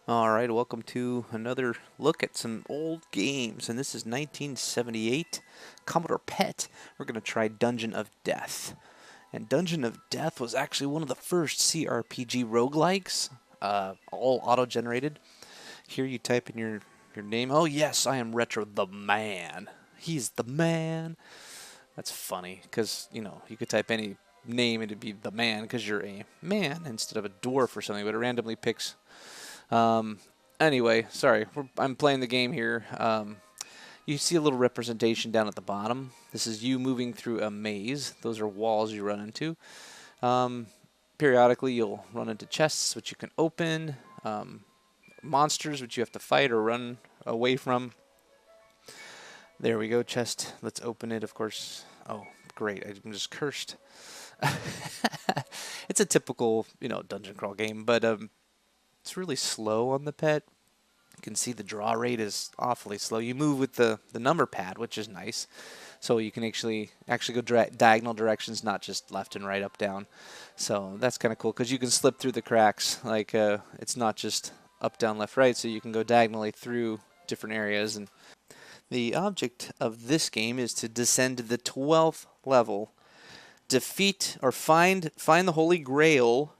Alright, welcome to another look at some old games, and this is 1978 Commodore PET. We're going to try Dungeon of Death. And Dungeon of Death was actually one of the first CRPG roguelikes, all auto-generated. Here you type in your name. Oh yes, I am Retro the Man. He's the man. That's funny, because, you could type any name and it'd be the man, because you're a man instead of a dwarf or something, but it randomly picks. Anyway, sorry, I'm playing the game here. You see a little representation down at the bottom. This is you moving through a maze. Those are walls you run into. Periodically, you'll run into chests, which you can open, monsters, which you have to fight or run away from. There we go, chest. Let's open it, of course. Oh, great, I'm just cursed. It's a typical, dungeon crawl game, but it's really slow on the PET. You can see the draw rate is awfully slow. You move with the number pad, which is nice. So you can actually go diagonal directions, not just left and right, up, down. So that's kind of cool because you can slip through the cracks. Like it's not just up, down, left, right. So you can go diagonally through different areas. And the object of this game is to descend to the 12th level, defeat or find the Holy Grail.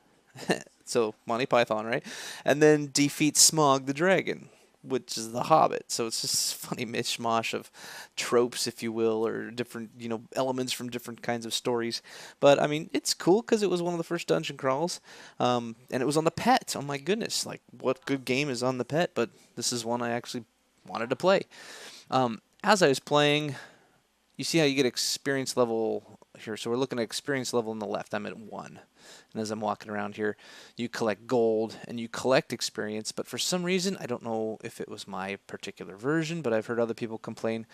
So Monty Python, right? And then defeat Smaug the Dragon, which is the Hobbit. So it's just a funny mishmash of tropes, if you will, or different, elements from different kinds of stories. But I mean, it's cool because it was one of the first dungeon crawls, and it was on the PET. Oh my goodness, like what good game is on the PET? But this is one I actually wanted to play. As I was playing, you see how you get experience level here. So we're looking at experience level on the left. I'm at 1. And as I'm walking around here, you collect gold and you collect experience. But for some reason, I don't know if it was my particular version, but I've heard other people complain,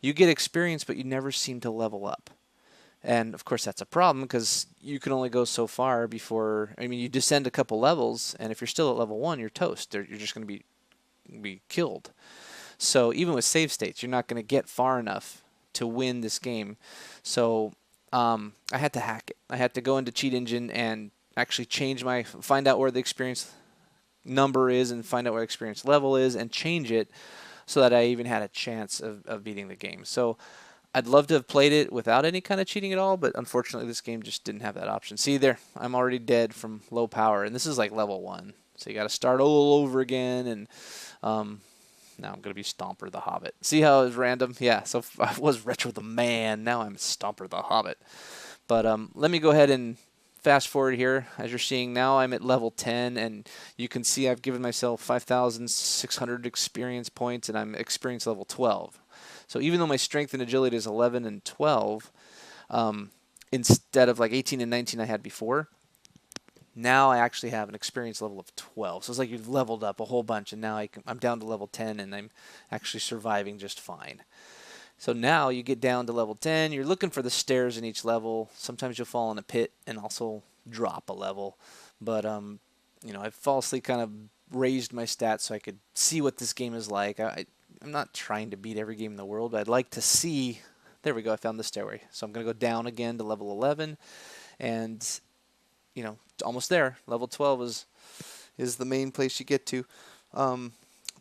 you get experience, but you never seem to level up. And of course, that's a problem because you can only go so far before, you descend a couple levels, and if you're still at level 1, you're toast. You're just going to be killed. So even with save states, you're not going to get far enough to win this game. So I had to hack it. I had to go into Cheat Engine and actually find out where the experience number is and find out where experience level is and change it so that I even had a chance of beating the game. So I'd love to have played it without any kind of cheating at all, but unfortunately this game just didn't have that option. See there, I'm already dead from low power, and this is like level 1. So you got to start all over again, and now I'm going to be Stomper the Hobbit. See how it was random? Yeah, so I was Retro the Man. Now I'm Stomper the Hobbit. But let me go ahead and fast forward here. As you're seeing now, I'm at level 10, and you can see I've given myself 5,600 experience points, and I'm experience level 12. So even though my strength and agility is 11 and 12, instead of like 18 and 19 I had before, now I actually have an experience level of 12. So it's like you've leveled up a whole bunch, and now I'm down to level 10, and I'm actually surviving just fine. So now you get down to level 10. You're looking for the stairs in each level. Sometimes you'll fall in a pit and also drop a level. But, I've falsely kind of raised my stats so I could see what this game is like. I'm not trying to beat every game in the world, but I'd like to see. There we go. I found the stairway. So I'm going to go down again to level 11, and almost there. Level 12 is the main place you get to.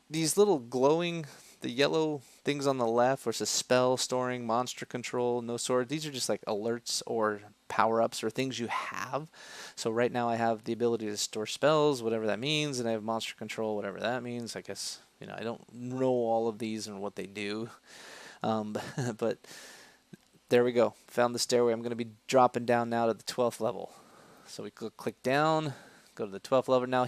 These little glowing, the yellow things on the left, which is spell, storing, monster control, no sword. These are just like alerts or power-ups or things you have. So right now I have the ability to store spells, whatever that means, and I have monster control, whatever that means. I guess, I don't know all of these and what they do. But there we go. Found the stairway. I'm going to be dropping down now to the 12th level. So we click down, go to the 12th level. Now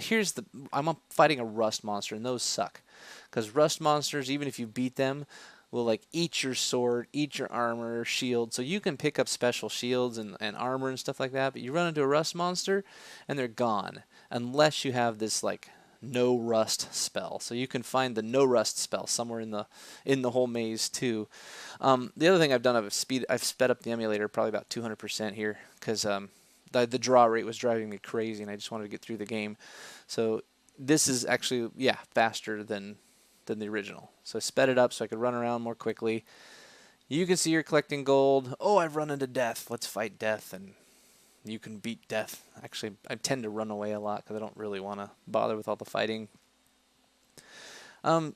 I'm fighting a rust monster, and those suck. Because rust monsters, even if you beat them, will like eat your sword, eat your armor, shield. So you can pick up special shields and armor and stuff like that, but you run into a rust monster, and they're gone. Unless you have this like no rust spell. So you can find the no rust spell somewhere in the whole maze too. The other thing I've done, I've sped up the emulator probably about 200% here, because the draw rate was driving me crazy, and I just wanted to get through the game. So this is actually, faster than the original. So I sped it up so I could run around more quickly. You can see you're collecting gold. Oh, I've run into death. Let's fight death, and you can beat death. Actually, I tend to run away a lot because I don't really want to bother with all the fighting.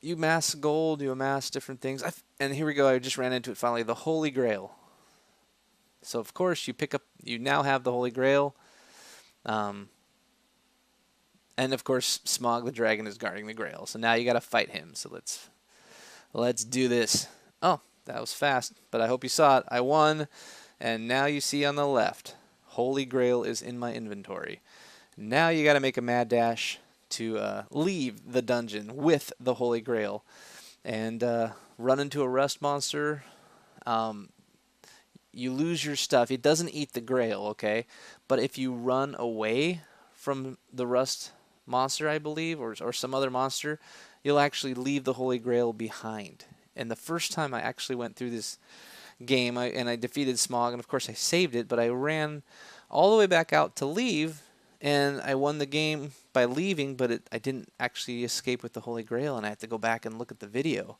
You amass gold, you amass different things. And here we go, I just ran into it finally, the Holy Grail. So of course you now have the Holy Grail. And of course Smaug the Dragon is guarding the Grail. So now you got to fight him. So let's do this. Oh, that was fast, but I hope you saw it. I won, and now you see on the left, Holy Grail is in my inventory. Now you got to make a mad dash to leave the dungeon with the Holy Grail and run into a rust monster. You lose your stuff. It doesn't eat the Grail, okay? But if you run away from the rust monster, I believe, or some other monster, you'll actually leave the Holy Grail behind. And the first time I actually went through this game, I defeated Smaug, and of course I saved it, but I ran all the way back out to leave, and I won the game by leaving, but I didn't actually escape with the Holy Grail, and I had to go back and look at the video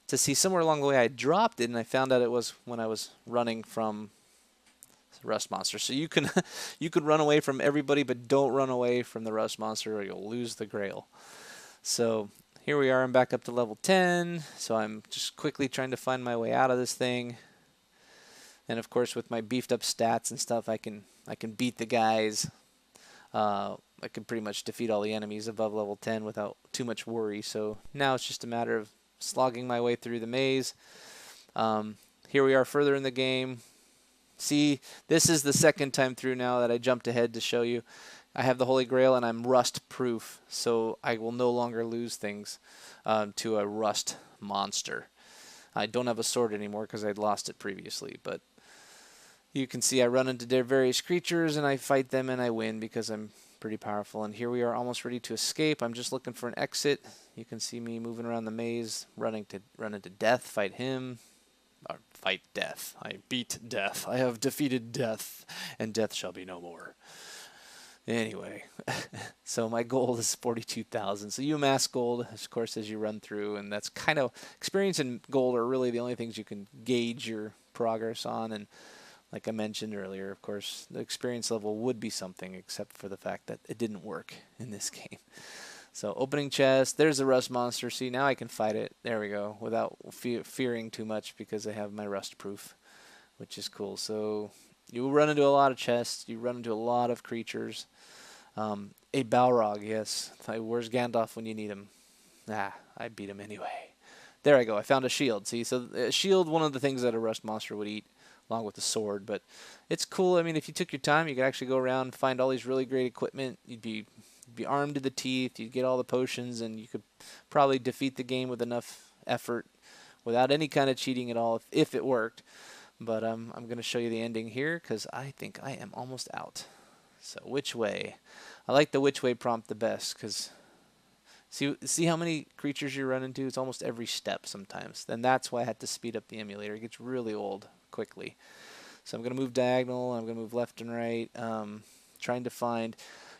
to see somewhere along the way I dropped it, and I found out it was when I was running from Rust Monster. So you can you could run away from everybody, but don't run away from the Rust Monster or you'll lose the Grail. So here we are, I'm back up to level 10, so I'm just quickly trying to find my way out of this thing. And of course with my beefed up stats and stuff, I can beat the guys. I can pretty much defeat all the enemies above level 10 without too much worry. So now it's just a matter of slogging my way through the maze. Here we are further in the game. See, this is the second time through now that I jumped ahead to show you. I have the Holy Grail and I'm rust proof, so I will no longer lose things to a rust monster. I don't have a sword anymore because I'd lost it previously, but you can see I run into their various creatures and I fight them and I win because I'm pretty powerful. And here we are almost ready to escape. I'm just looking for an exit. You can see me moving around the maze, run into death, fight him. Or fight death. I beat death. I have defeated death, and death shall be no more. Anyway, so my gold is 42,000. So you amass gold, of course, as you run through, and that's kind of experience and gold are really the only things you can gauge your progress on. And like I mentioned earlier, of course, the experience level would be something, except for the fact that it didn't work in this game. So opening chest, there's the rust monster. See, now I can fight it. There we go, without fearing too much because I have my rust proof, which is cool. So you run into a lot of chests. You run into a lot of creatures. A Balrog, yes. Where's Gandalf when you need him? I beat him anyway. There I go. I found a shield. See, so a shield, one of the things that a rust monster would eat, along with the sword. But it's cool. I mean, if you took your time, you could actually go around and find all these really great equipment. You'd be armed to the teeth. You'd get all the potions, and you could probably defeat the game with enough effort without any kind of cheating at all if it worked. But I'm going to show you the ending here because I think I am almost out. So which way? I like the which way prompt the best because see how many creatures you run into? It's almost every step sometimes. Then that's why I had to speed up the emulator. It gets really old quickly. So I'm going to move diagonal. I'm going to move left and right. Trying to find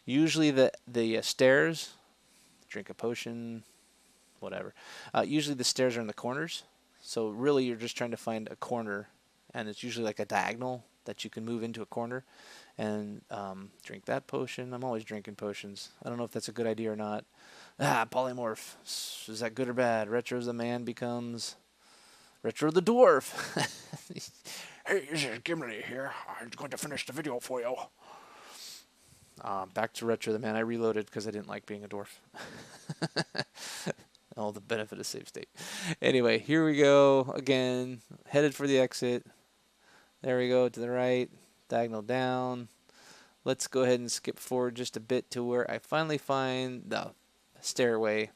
usually the stairs. Drink a potion, whatever. Usually the stairs are in the corners. So really you're just trying to find a corner, and it's usually like a diagonal that you can move into a corner and drink that potion. I'm always drinking potions. I don't know if that's a good idea or not. Polymorph. Is that good or bad? Retro the man becomes Retro the dwarf. Hey, this is Gimli here. I'm going to finish the video for you. Back to Retro the man. I reloaded because I didn't like being a dwarf. All the benefit of save state. Anyway, here we go again. Headed for the exit. There we go, to the right, diagonal down. Let's go ahead and skip forward just a bit to where I finally find the stairway.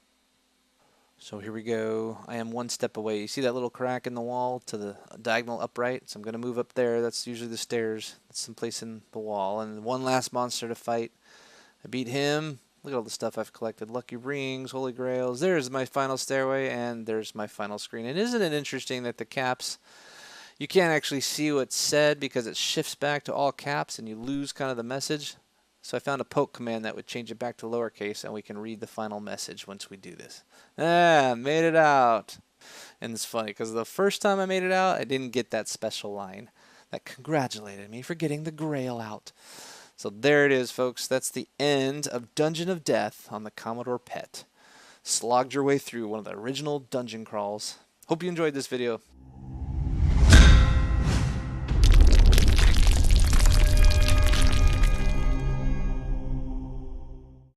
So here we go. I am one step away. You see that little crack in the wall to the diagonal upright? So I'm going to move up there. That's usually the stairs. That's someplace in the wall. And one last monster to fight. I beat him. Look at all the stuff I've collected. Lucky rings, holy grails. There's my final stairway, and there's my final screen. And isn't it interesting that the caps, you can't actually see what's said because it shifts back to all caps and you lose kind of the message. So I found a poke command that would change it back to lowercase, and we can read the final message once we do this. Made it out. And it's funny because the first time I made it out, I didn't get that special line that congratulated me for getting the Grail out. So there it is, folks. That's the end of Dungeon of Death on the Commodore PET. slogged your way through one of the original dungeon crawls. Hope you enjoyed this video.